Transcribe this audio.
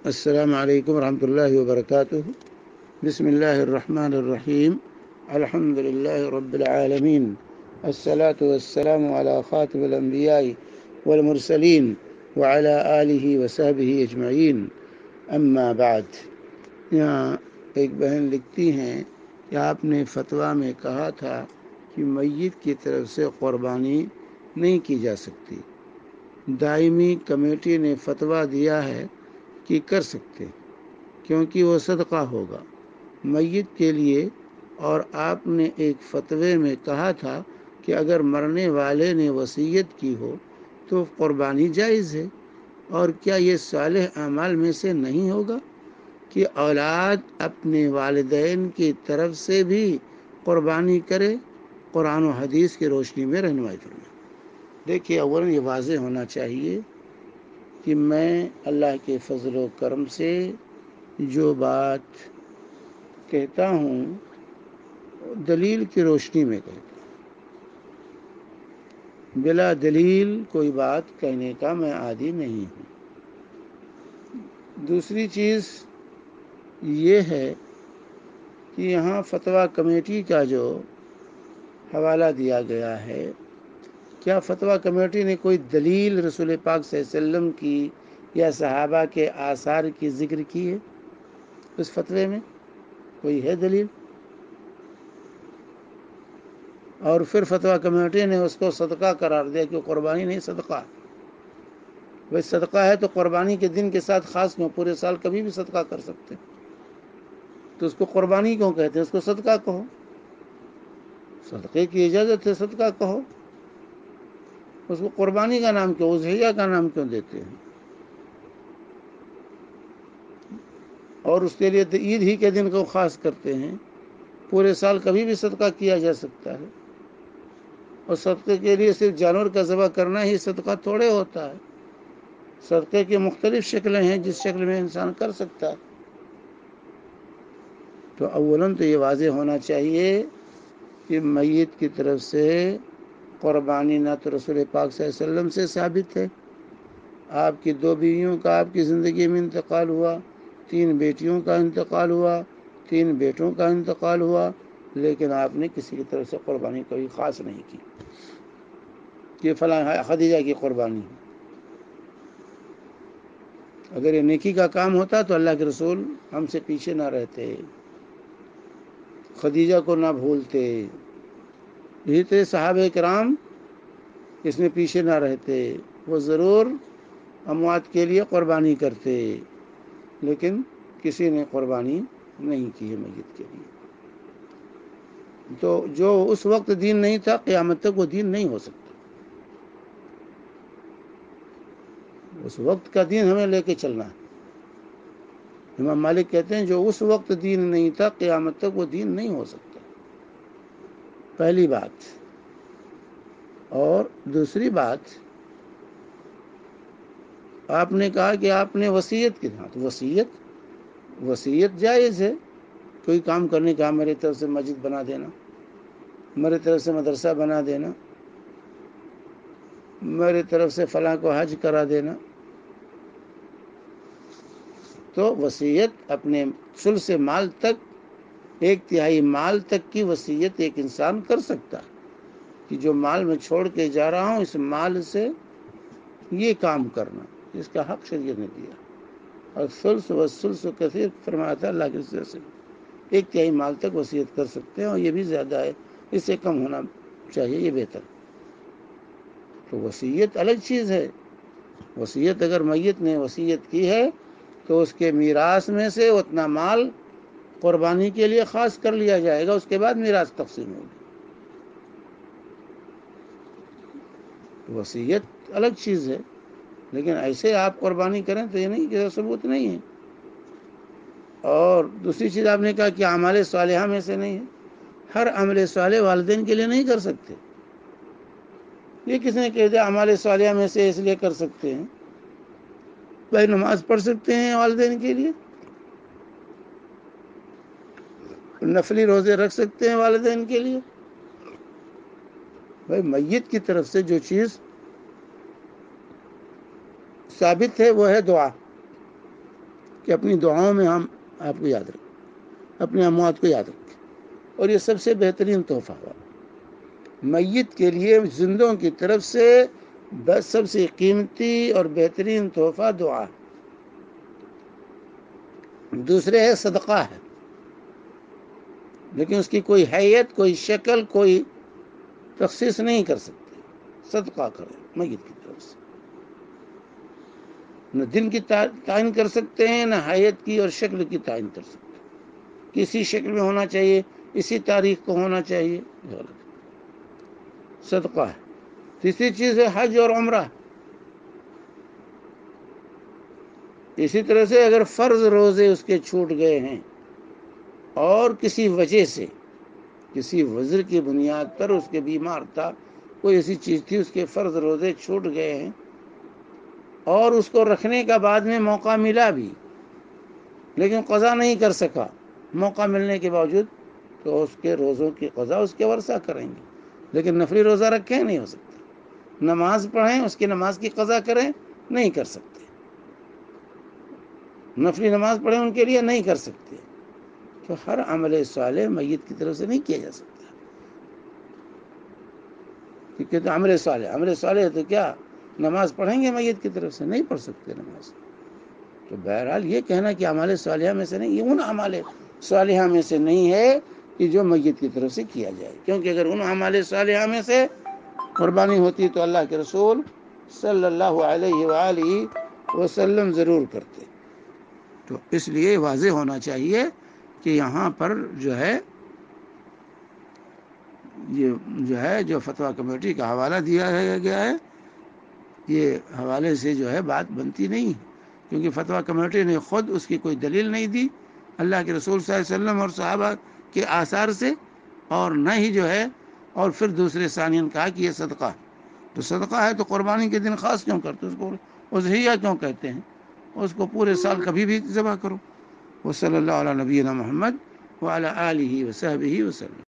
السلام علیکم ورحمۃ اللہ وبرکاتہ. بسم اللہ الرحمن الرحیم. الحمد للہ رب العالمین. الصلاة والسلام علی خاتم الانبیاء والمرسلین وعلی آلہ وصحبہ اجمعین. اما بعد. یہاں ایک بہن لکھتی ہیں کہ آپ نے فتویٰ میں کہا تھا کہ میت کی طرف سے قربانی نہیں کی جا سکتی. دائمی کمیٹی نے فتویٰ دیا ہے کہ کر سکتے کیونکہ وہ صدقہ ہوگا میت کے لیے. اور آپ نے ایک فتوے میں کہا تھا کہ اگر مرنے والے نے وصیت کی ہو تو قربانی جائز ہے. اور کیا یہ صالح اعمال میں سے نہیں ہوگا کہ اولاد اپنے والدین کی طرف سے بھی قربانی کرے؟ قرآن و حدیث کی روشنی میں رہنمائی فرمائیں. دیکھیے، اولا یہ واضح ہونا چاہیے کہ میں اللہ کے فضل و کرم سے جو بات کہتا ہوں دلیل کی روشنی میں کہتا ہوں. بلا دلیل کوئی بات کہنے کا میں عادی نہیں ہوں. دوسری چیز یہ ہے کہ یہاں فتویٰ کمیٹی کا جو حوالہ دیا گیا ہے، کیا فتویٰ کمیٹی نے کوئی دلیل رسول پاک صلی اللہ علیہ وسلم کی یا صحابہ کے آثار کی ذکر کی ہے؟ اس فتوے میں کوئی ہے دلیل؟ اور پھر فتویٰ کمیٹی نے اس کو صدقہ قرار دیا کہ قربانی نہیں، صدقہ. بھائی صدقہ ہے تو قربانی کے دن کے ساتھ خاص کیوں؟ پورے سال کبھی بھی صدقہ کر سکتے. تو اس کو قربانی کیوں کہتے ہیں؟ اس کو صدقہ کہو. صدقے کی اجازت ہے، صدقہ کہو. اس کو قربانی کا نام کیوں، اضحیہ کا نام کیوں دیتے ہیں؟ اور اس کے لیے تو عید ہی کے دن کو خاص کرتے ہیں. پورے سال کبھی بھی صدقہ کیا جا سکتا ہے. اور صدقے کے لیے صرف جانور کا ذبح کرنا ہی صدقہ تھوڑے ہوتا ہے. صدقے کی مختلف شکلیں ہیں جس شکل میں انسان کر سکتا ہے. تو اولاً تو یہ واضح ہونا چاہیے کہ میت کی طرف سے قربانی نہ تو رسول پاک صلی اللہ علیہ وسلم سے ثابت ہے. آپ کی 2 بیویوں کا آپ کی زندگی میں انتقال ہوا، 3 بیٹیوں کا انتقال ہوا، 3 بیٹوں کا انتقال ہوا، لیکن آپ نے کسی کی طرف سے قربانی کوئی خاص نہیں کی کہ فلاں خدیجہ کی قربانی. اگر یہ نیکی کا کام ہوتا تو اللہ کے رسول ہم سے پیچھے نہ رہتے، خدیجہ کو نہ بھولتے. یہی تھے صحابہ کرام، اس میں پیچھے نہ رہتے. وہ ضرور اموات کے لیے قربانی کرتے، لیکن کسی نے قربانی نہیں کی ہے میت کے لیے. تو جو اس وقت دین نہیں تھا قیامت تک وہ دین نہیں ہو سکتا. اس وقت کا دین ہمیں لے کے چلنا ہے. امام مالک کہتے ہیں جو اس وقت دین نہیں تھا قیامت تک وہ دین نہیں ہو سکتا. پہلی بات. اور دوسری بات، آپ نے کہا کہ آپ نے وصیت کی. تو وصیت جائز ہے. کوئی کام کرنے کا، میری طرف سے مسجد بنا دینا، میری طرف سے مدرسہ بنا دینا، میری طرف سے فلاں کو حج کرا دینا. تو وصیت اپنے ثلث مال تک، 1/3 مال تک کی وصیت ایک انسان کر سکتا ہے کہ جو مال میں چھوڑ کے جا رہا ہوں اس مال سے یہ کام کرنا. اس کا حق شریعت نے دیا. اور ثلث کثیر فرمایا تھا اللہ کے رسول سے. 1/3 مال تک وصیت کر سکتے ہیں، اور یہ بھی زیادہ ہے، اس سے کم ہونا چاہیے، یہ بہتر. تو وصیت الگ چیز ہے. وصیت اگر میت نے وصیت کی ہے تو اس کے میراث میں سے اتنا مال قربانی کے لیے خاص کر لیا جائے گا، اس کے بعد میراث تقسیم ہوگی. وصیت الگ چیز ہے، لیکن ایسے آپ قربانی کریں تو یہ نہیں کہ ثبوت نہیں ہے. اور دوسری چیز آپ نے کہا کہ اعمال صالحہ میں سے نہیں ہے. ہر عمل صالح والدین کے لیے نہیں کر سکتے. یہ کس نے کہہ دیا اعمال صالحہ میں سے اس لیے کر سکتے ہیں؟ بھائی نماز پڑھ سکتے ہیں والدین کے لیے، نفلی روزے رکھ سکتے ہیں والدین کے لیے. بھائی میت کی طرف سے جو چیز ثابت ہے وہ ہے دعا. کہ اپنی دعاؤں میں ہم آپ کو یاد رکھیں، اپنے اموات کو یاد رکھیں، اور یہ سب سے بہترین تحفہ ہوا میت کے لیے زندوں کی طرف سے بس سب سے قیمتی اور بہترین تحفہ دعا. دوسرے ہے صدقہ ہے، لیکن اس کی کوئی حیت، کوئی شکل، کوئی تخصیص نہیں کر سکتے. صدقہ کریں میت کی طرف سے، نہ دن کی تعین کر سکتے ہیں، نہ حیت کی اور شکل کی تعین کر سکتے ہیں. کسی شکل میں ہونا چاہیے، اسی تاریخ کو ہونا چاہیے، غلط. صدقہ ہے. تیسری چیز ہے حج اور عمرہ. اسی طرح سے اگر فرض روزے اس کے چھوٹ گئے ہیں اور کسی وجہ سے، کسی وزر کی بنیاد پر اس کے بیمار تھا، کوئی ایسی چیز تھی، اس کے فرض روزے چھوٹ گئے ہیں اور اس کو رکھنے کا بعد میں موقع ملا بھی لیکن قضا نہیں کر سکا، موقع ملنے کے باوجود، تو اس کے روزوں کی قضا اس کے ورثہ کریں گے. لیکن نفلی روزہ رکھیں نہیں ہو سکتا. نماز پڑھیں، اس کی نماز کی قضا کریں، نہیں کر سکتے. نفلی نماز پڑھیں ان کے لیے، نہیں کر سکتے. تو ہر عمل صالح میت کی طرف سے نہیں کیا جا سکتا. کیونکہ تو عمل صالح ہے تو کیا نماز پڑھیں گے میت کی طرف سے؟ نہیں پڑھ سکتے نماز. تو بہرحال یہ کہنا کہ اعمال صالحہ میں سے نہیں، یہ ان اعمال صالحہ میں سے نہیں ہے کہ جو میت کی طرف سے کیا جائے. کیونکہ اگر ان اعمال صالحہ میں سے قربانی ہوتی تو اللہ کے رسول صلی اللہ علیہ وآلہ وسلم ضرور کرتے. تو اس لیے واضح ہونا چاہیے کہ یہاں پر جو فتویٰ کمیٹی کا حوالہ دیا گیا ہے، یہ حوالے سے بات بنتی نہیں، کیونکہ فتویٰ کمیٹی نے خود اس کی کوئی دلیل نہیں دی اللہ کے رسول صلی اللہ علیہ وسلم اور صحابہ کے آثار سے، اور نہ ہی اور پھر دوسرے ثانیاً کہا کہ یہ صدقہ ہے. تو صدقہ ہے تو قربانی کے دن خاص کیوں کرتے؟ اس کو اضحیہ کیوں کہتے ہیں؟ اس کو پورے سال کبھی بھی ذبح کرو. وصلی اللہ علی نبینا محمد وعلی آلہ وصحبہ وسلم.